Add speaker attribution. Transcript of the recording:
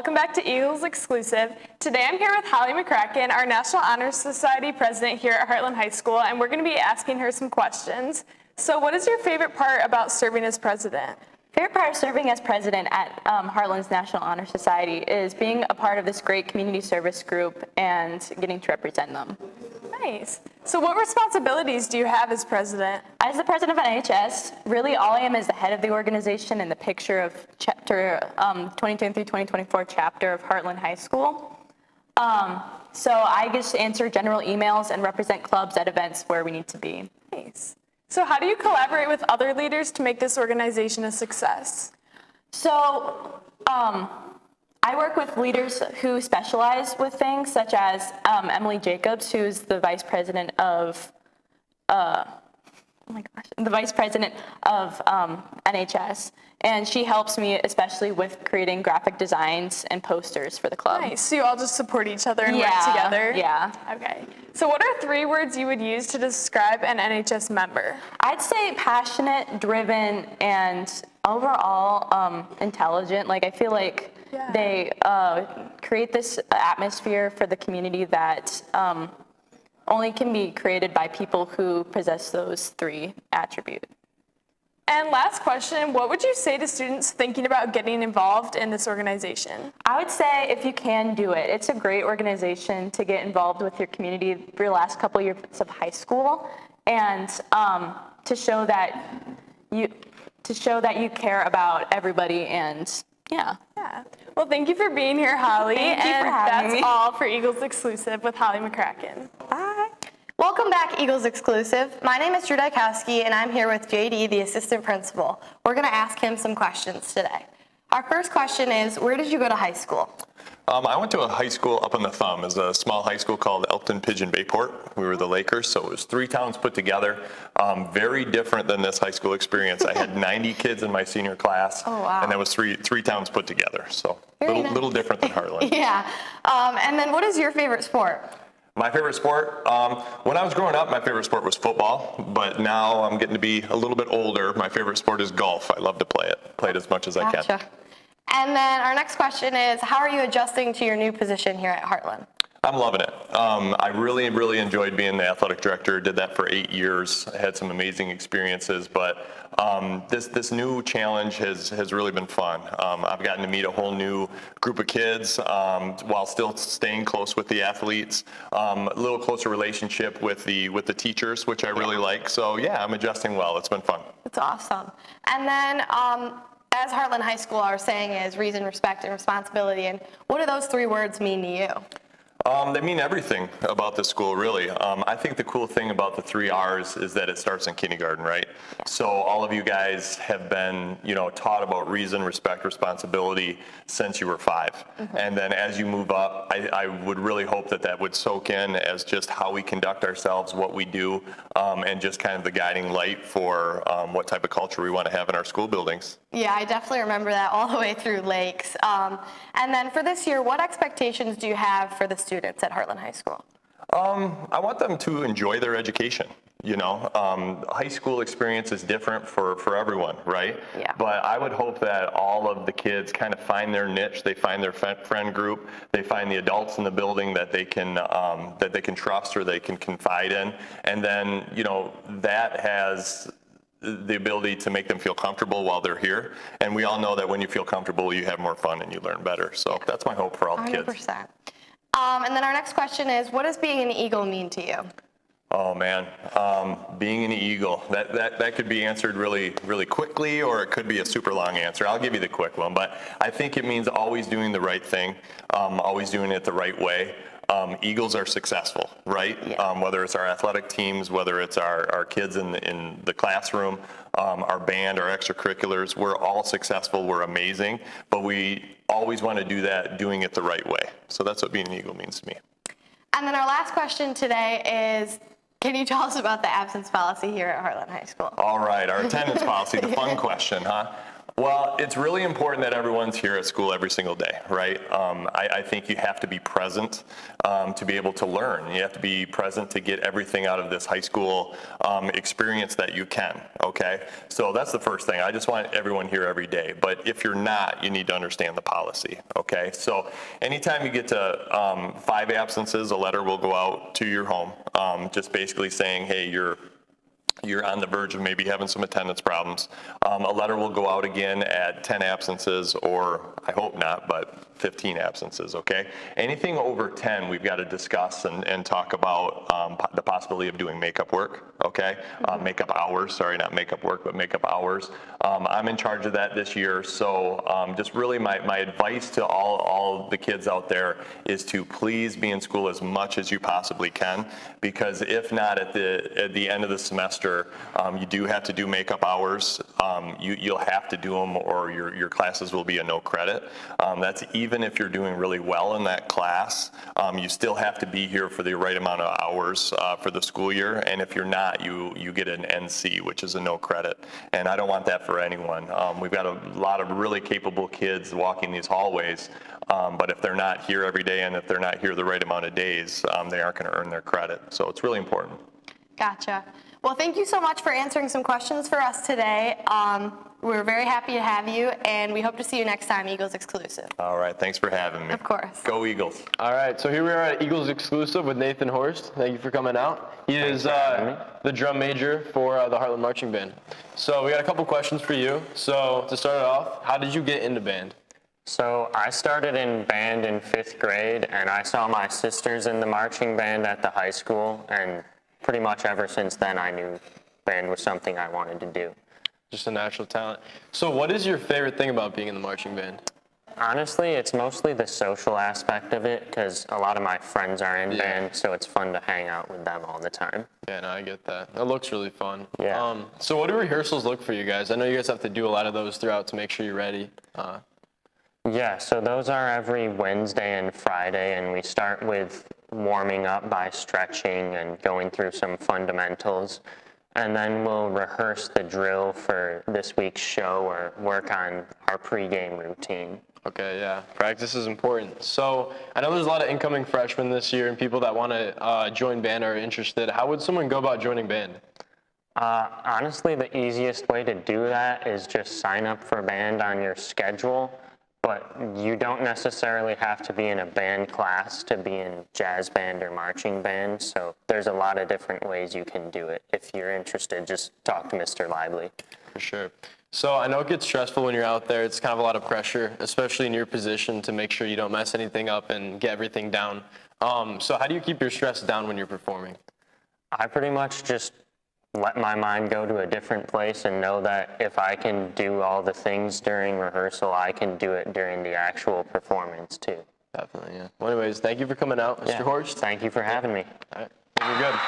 Speaker 1: welcome back to Eagles Exclusive. Today I'm here with Holly McCracken, our National Honor Society president here at Heartland High School, and we're going to be asking her some questions. So what is your favorite part about serving as president?
Speaker 2: Favorite part of serving as president at Heartland's National Honor Society is being a part of this great community service group and getting to represent them.
Speaker 1: Nice. So what responsibilities do you have as president?
Speaker 2: As the president of NHS, really all I am is the head of the organization and the picture of chapter 2023-2024 chapter of Heartland High School. So I just answer general emails and represent clubs at events where we need to be.
Speaker 1: Nice. So how do you collaborate with other leaders to make this organization a success?
Speaker 2: So I work with leaders who specialize with things, such as Emily Jacobs, who's the vice president of NHS, and she helps me especially with creating graphic designs and posters for the club.
Speaker 1: Nice. So you all just support each other and work together?
Speaker 2: Yeah.
Speaker 1: Okay. So what are 3 words you would use to describe an NHS member?
Speaker 2: I'd say passionate, driven, and overall intelligent. Like, I feel like they create this atmosphere for the community that only can be created by people who possess those 3 attributes.
Speaker 1: And last question, what would you say to students thinking about getting involved in this organization?
Speaker 2: I would say if you can, do it. It's a great organization to get involved with your community for your last couple years of high school, and to show that you care about everybody. And yeah.
Speaker 1: Well, thank you for being here, Holly.
Speaker 2: Thank you for having me.
Speaker 1: That's all for Eagles Exclusive with Holly McCracken.
Speaker 2: Bye.
Speaker 3: Welcome back, Eagles Exclusive. My name is Drew Dykowski, and I'm here with JD, the assistant principal. We're going to ask him some questions today. Our first question is, where did you go to high school?
Speaker 4: I went to a high school up on the Thumb. It's a small high school called Elkton Pigeon Bayport. We were the Lakers, so it was 3 towns put together. Very different than this high school experience. I had 90 kids in my senior class, and that was three towns put together. So little different than Heartland.
Speaker 3: Yeah. And then what is your favorite sport?
Speaker 4: My favorite sport, when I was growing up, my favorite sport was football, but now I'm getting to be a little bit older. My favorite sport is golf. I love to play it as much as I can.
Speaker 3: And then our next question is, how are you adjusting to your new position here at Heartland?
Speaker 4: I'm loving it. I really enjoyed being the athletic director. Did that for 8 years. I had some amazing experiences, but this new challenge has really been fun. I've gotten to meet a whole new group of kids while still staying close with the athletes. A little closer relationship with the teachers, which I really like. So yeah, I'm adjusting well. It's been fun.
Speaker 3: It's awesome. And then as Heartland High School, our saying is reason, respect, and responsibility. And what do those 3 words mean to you?
Speaker 4: They mean everything about the school, really. I think the cool thing about the 3 R's is that it starts in kindergarten, right? So all of you guys have been, taught about reason, respect, responsibility since you were 5. And then as you move up, I would really hope that would soak in as just how we conduct ourselves, what we do, and just kind of the guiding light for what type of culture we want to have in our school buildings.
Speaker 3: Yeah, I definitely remember that all the way through Lakes. And then for this year, what expectations do you have for the students at Heartland High School?
Speaker 4: I want them to enjoy their education. High school experience is different for everyone, right?
Speaker 3: Yeah.
Speaker 4: But I would hope that all of the kids kind of find their niche, they find their friend group, they find the adults in the building that they can trust or they can confide in, and then that has the ability to make them feel comfortable while they're here. And we all know that when you feel comfortable, you have more fun and you learn better. So that's my hope for all the kids.
Speaker 3: 100%. And then our next question is, what does being an Eagle mean to you?
Speaker 4: Oh man, being an Eagle, that could be answered really quickly, or it could be a super long answer. I'll give you the quick one, but I think it means always doing the right thing, always doing it the right way. Eagles are successful, right?
Speaker 3: Yeah.
Speaker 4: Whether it's our athletic teams, whether it's our kids in the classroom, our band, our extracurriculars, we're all successful, we're amazing, but we always want to do that doing it the right way. So that's what being an Eagle means to me.
Speaker 3: And then our last question today is, can you tell us about the absence policy here at Heartland High School?
Speaker 4: All right, our attendance policy, the fun question, huh? Well, it's really important that everyone's here at school every single day, right? I think you have to be present to be able to learn. You have to be present to get everything out of this high school experience that you can, okay? So that's the first thing. I just want everyone here every day. But if you're not, you need to understand the policy, okay? So anytime you get to 5 absences, a letter will go out to your home, just basically saying, hey, you're on the verge of maybe having some attendance problems. A letter will go out again at 10 absences, or I hope not, but 15 absences, okay? Anything over 10, we've got to discuss and talk about the possibility of doing makeup work, okay? Makeup hours, sorry, not makeup work, but makeup hours. I'm in charge of that this year, so just really my advice to all the kids out there is to please be in school as much as you possibly can, because if not, at the end of the semester, you do have to do makeup hours. You'll have to do them, or your classes will be a no credit. That's even if you're doing really well in that class. You still have to be here for the right amount of hours for the school year, and if you're not, you get an NC, which is a no credit, and I don't want that for anyone. We've got a lot of really capable kids walking these hallways, but if they're not here every day and if they're not here the right amount of days, they aren't going to earn their credit. So it's really important.
Speaker 3: Gotcha. Well, thank you so much for answering some questions for us today. We're very happy to have you, and we hope to see you next time, Eagles Exclusive.
Speaker 4: All right, thanks for having me.
Speaker 3: Of course.
Speaker 4: Go Eagles.
Speaker 5: All right, so here we are at Eagles Exclusive with Nathan Horst. Thank you for coming out. He is the drum major for the Heartland Marching Band. So we got a couple questions for you. So to start it off, how did you get into band?
Speaker 6: So I started in band in 5th grade, and I saw my sisters in the marching band at the high school, and pretty much ever since then I knew band was something I wanted to do.
Speaker 5: Just a natural talent. So what is your favorite thing about being in the marching band?
Speaker 6: Honestly, it's mostly the social aspect of it, because a lot of my friends are in band, so it's fun to hang out with them all the time.
Speaker 5: Yeah, no, I get that. That looks really fun.
Speaker 6: Yeah.
Speaker 5: So what do rehearsals look for you guys? I know you guys have to do a lot of those throughout to make sure you're ready.
Speaker 6: Yeah, so those are every Wednesday and Friday, and we start with warming up by stretching and going through some fundamentals. And then we'll rehearse the drill for this week's show or work on our pregame routine.
Speaker 5: Okay, yeah. Practice is important. So I know there's a lot of incoming freshmen this year and people that want to join band or are interested. How would someone go about joining band?
Speaker 6: Honestly, the easiest way to do that is just sign up for band on your schedule. But you don't necessarily have to be in a band class to be in jazz band or marching band. So there's a lot of different ways you can do it. If you're interested, just talk to Mr. Lively.
Speaker 5: For sure. So I know it gets stressful when you're out there. It's kind of a lot of pressure, especially in your position, to make sure you don't mess anything up and get everything down. So how do you keep your stress down when you're performing?
Speaker 6: I pretty much just let my mind go to a different place and know that if I can do all the things during rehearsal, I can do it during the actual performance too.
Speaker 5: Definitely, yeah. Well, anyways, thank you for coming out, Mr. Horst.
Speaker 6: Thank you for having me.
Speaker 5: All right, you're good.